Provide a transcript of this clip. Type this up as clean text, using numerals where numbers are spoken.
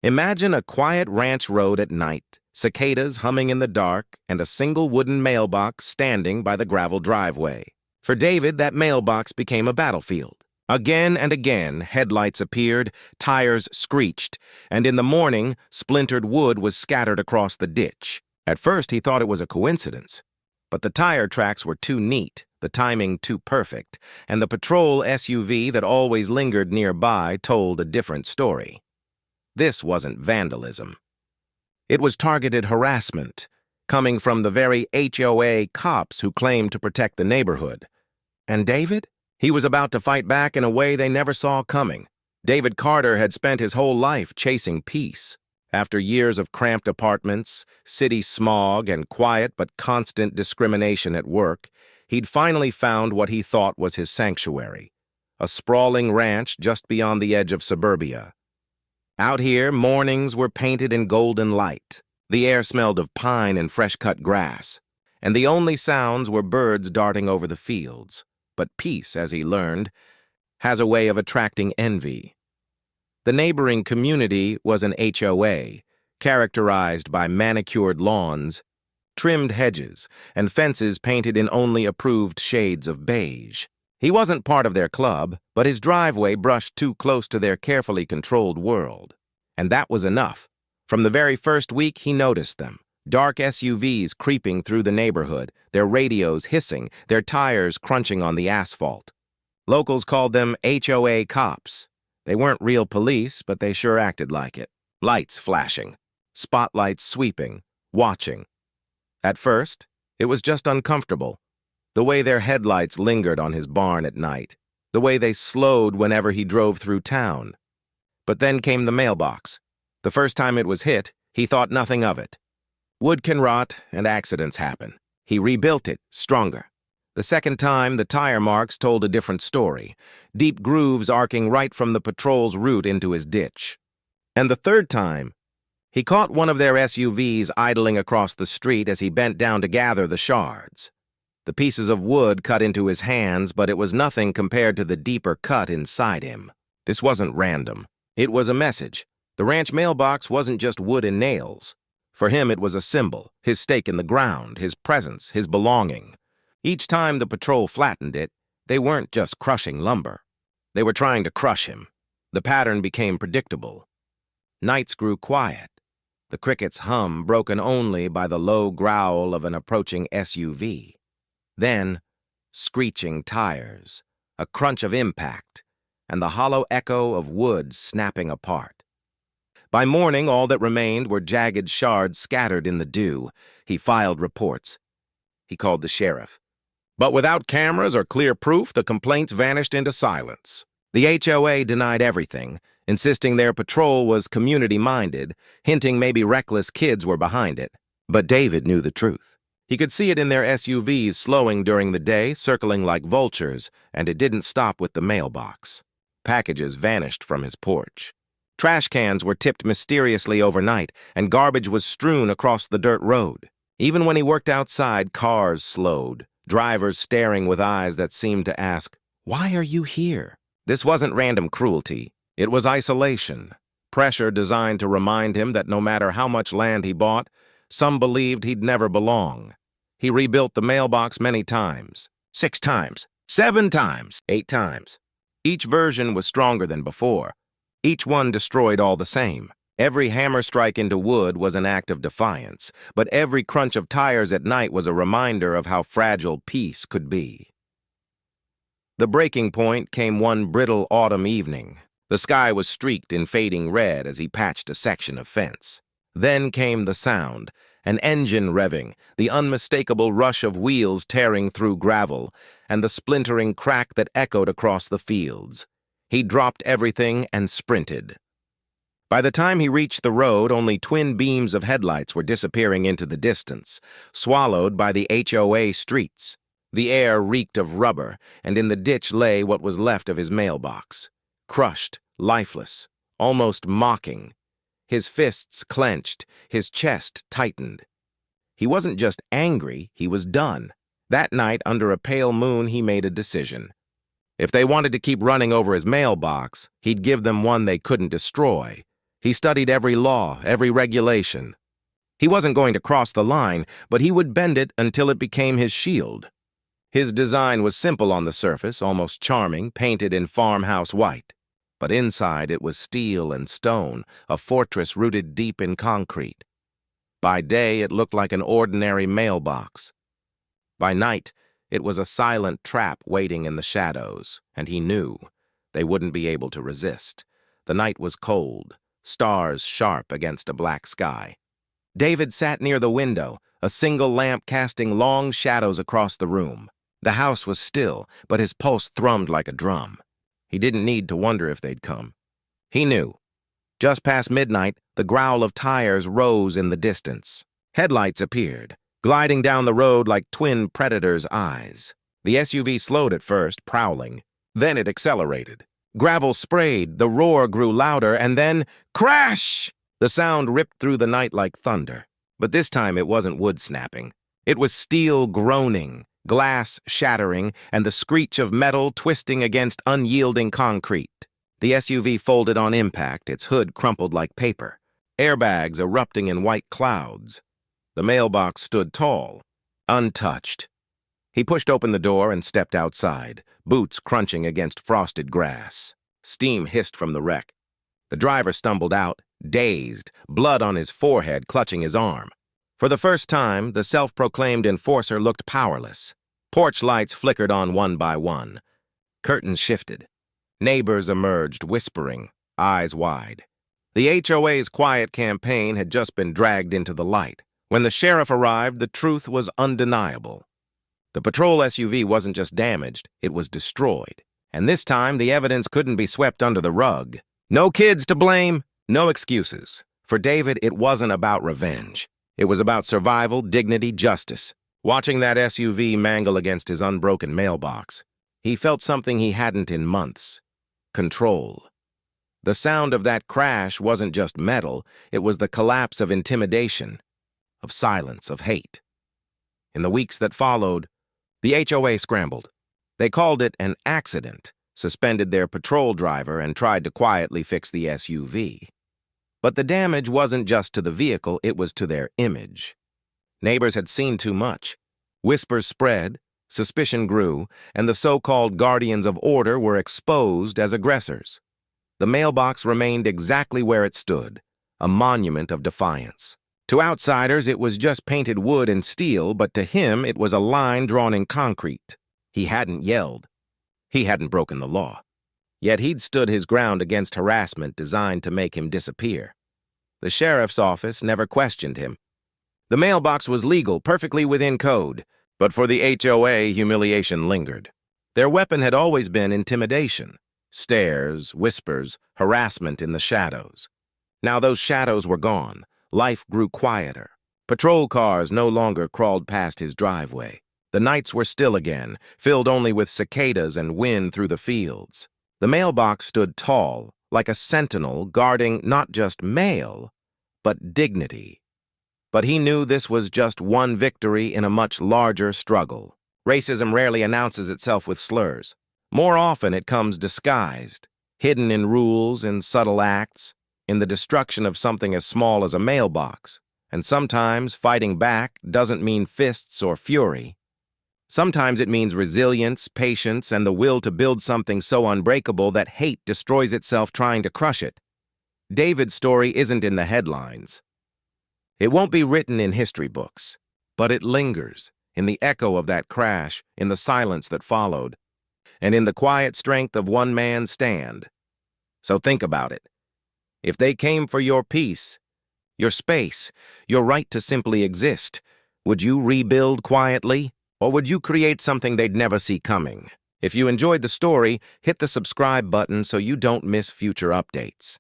Imagine a quiet ranch road at night, cicadas humming in the dark, and a single wooden mailbox standing by the gravel driveway. For David, that mailbox became a battlefield. Again and again, headlights appeared, tires screeched, and in the morning, splintered wood was scattered across the ditch. At first, he thought it was a coincidence. But the tire tracks were too neat, the timing too perfect, and the patrol SUV that always lingered nearby told a different story. This wasn't vandalism. It was targeted harassment, coming from the very HOA cops who claimed to protect the neighborhood. And David? He was about to fight back in a way they never saw coming. David Carter had spent his whole life chasing peace. After years of cramped apartments, city smog, and quiet but constant discrimination at work, he'd finally found what he thought was his sanctuary, a sprawling ranch just beyond the edge of suburbia. Out here, mornings were painted in golden light. The air smelled of pine and fresh-cut grass, and the only sounds were birds darting over the fields. But peace, as he learned, has a way of attracting envy. The neighboring community was an HOA, characterized by manicured lawns, trimmed hedges, and fences painted in only approved shades of beige. He wasn't part of their club, but his driveway brushed too close to their carefully controlled world. And that was enough. From the very first week, he noticed them. Dark SUVs creeping through the neighborhood, their radios hissing, their tires crunching on the asphalt. Locals called them HOA cops. They weren't real police, but they sure acted like it. Lights flashing, spotlights sweeping, watching. At first, it was just uncomfortable. The way their headlights lingered on his barn at night. The way they slowed whenever he drove through town. But then came the mailbox. The first time it was hit, he thought nothing of it. Wood can rot, and accidents happen. He rebuilt it, stronger. The second time, the tire marks told a different story, deep grooves arcing right from the patrol's route into his ditch. And the third time, he caught one of their SUVs idling across the street as he bent down to gather the shards. The pieces of wood cut into his hands, but it was nothing compared to the deeper cut inside him. This wasn't random. It was a message. The ranch mailbox wasn't just wood and nails. For him, it was a symbol, his stake in the ground, his presence, his belonging. Each time the patrol flattened it, they weren't just crushing lumber. They were trying to crush him. The pattern became predictable. Nights grew quiet, the crickets' hum broken only by the low growl of an approaching SUV. Then, screeching tires, a crunch of impact, and the hollow echo of wood snapping apart. By morning, all that remained were jagged shards scattered in the dew. He filed reports. He called the sheriff. But without cameras or clear proof, the complaints vanished into silence. The HOA denied everything, insisting their patrol was community-minded, hinting maybe reckless kids were behind it. But David knew the truth. He could see it in their SUVs slowing during the day, circling like vultures, and it didn't stop with the mailbox. Packages vanished from his porch. Trash cans were tipped mysteriously overnight, and garbage was strewn across the dirt road. Even when he worked outside, cars slowed, drivers staring with eyes that seemed to ask, "Why are you here?" This wasn't random cruelty. It was isolation. Pressure designed to remind him that no matter how much land he bought, some believed he'd never belong. He rebuilt the mailbox many times. 6 times, 7 times, 8 times. Each version was stronger than before. Each one destroyed all the same. Every hammer strike into wood was an act of defiance, but every crunch of tires at night was a reminder of how fragile peace could be. The breaking point came one brittle autumn evening. The sky was streaked in fading red as he patched a section of fence. Then came the sound, an engine revving, the unmistakable rush of wheels tearing through gravel, and the splintering crack that echoed across the fields. He dropped everything and sprinted. By the time he reached the road, only twin beams of headlights were disappearing into the distance, swallowed by the HOA streets. The air reeked of rubber, and in the ditch lay what was left of his mailbox. Crushed, lifeless, almost mocking. His fists clenched, his chest tightened. He wasn't just angry, he was done. That night, under a pale moon, he made a decision. If they wanted to keep running over his mailbox, he'd give them one they couldn't destroy. He studied every law, every regulation. He wasn't going to cross the line, but he would bend it until it became his shield. His design was simple on the surface, almost charming, painted in farmhouse white. But inside it was steel and stone, a fortress rooted deep in concrete. By day, it looked like an ordinary mailbox. By night, it was a silent trap waiting in the shadows, and he knew they wouldn't be able to resist. The night was cold, stars sharp against a black sky. David sat near the window, a single lamp casting long shadows across the room. The house was still, but his pulse thrummed like a drum. He didn't need to wonder if they'd come. He knew. Just past midnight, the growl of tires rose in the distance. Headlights appeared, gliding down the road like twin predators' eyes. The SUV slowed at first, prowling. Then it accelerated. Gravel sprayed, the roar grew louder, and then, crash! The sound ripped through the night like thunder. But this time it wasn't wood snapping. It was steel groaning, glass shattering, and the screech of metal twisting against unyielding concrete. The SUV folded on impact, its hood crumpled like paper, airbags erupting in white clouds. The mailbox stood tall, untouched. He pushed open the door and stepped outside, boots crunching against frosted grass. Steam hissed from the wreck. The driver stumbled out, dazed, blood on his forehead clutching his arm. For the first time, the self-proclaimed enforcer looked powerless. Porch lights flickered on one by one. Curtains shifted. Neighbors emerged, whispering, eyes wide. The HOA's quiet campaign had just been dragged into the light. When the sheriff arrived, the truth was undeniable. The patrol SUV wasn't just damaged, it was destroyed. And this time, the evidence couldn't be swept under the rug. No kids to blame, no excuses. For David, it wasn't about revenge. It was about survival, dignity, justice. Watching that SUV mangle against his unbroken mailbox, he felt something he hadn't in months. Control. The sound of that crash wasn't just metal, it was the collapse of intimidation, of silence, of hate. In the weeks that followed, the HOA scrambled. They called it an accident, suspended their patrol driver, and tried to quietly fix the SUV. But the damage wasn't just to the vehicle, it was to their image. Neighbors had seen too much. Whispers spread, suspicion grew, and the so-called guardians of order were exposed as aggressors. The mailbox remained exactly where it stood, a monument of defiance. To outsiders, it was just painted wood and steel, but to him, it was a line drawn in concrete. He hadn't yelled. He hadn't broken the law. Yet he'd stood his ground against harassment designed to make him disappear. The sheriff's office never questioned him. The mailbox was legal, perfectly within code, but for the HOA, humiliation lingered. Their weapon had always been intimidation. Stares, whispers, harassment in the shadows. Now those shadows were gone. Life grew quieter. Patrol cars no longer crawled past his driveway. The nights were still again, filled only with cicadas and wind through the fields. The mailbox stood tall, like a sentinel guarding not just mail, but dignity. But he knew this was just one victory in a much larger struggle. Racism rarely announces itself with slurs. More often it comes disguised, hidden in rules and subtle acts, in the destruction of something as small as a mailbox. And sometimes fighting back doesn't mean fists or fury. Sometimes it means resilience, patience, and the will to build something so unbreakable that hate destroys itself trying to crush it. David's story isn't in the headlines. It won't be written in history books, but it lingers in the echo of that crash, in the silence that followed, and in the quiet strength of one man's stand. So think about it. If they came for your peace, your space, your right to simply exist, would you rebuild quietly, or would you create something they'd never see coming? If you enjoyed the story, hit the subscribe button so you don't miss future updates.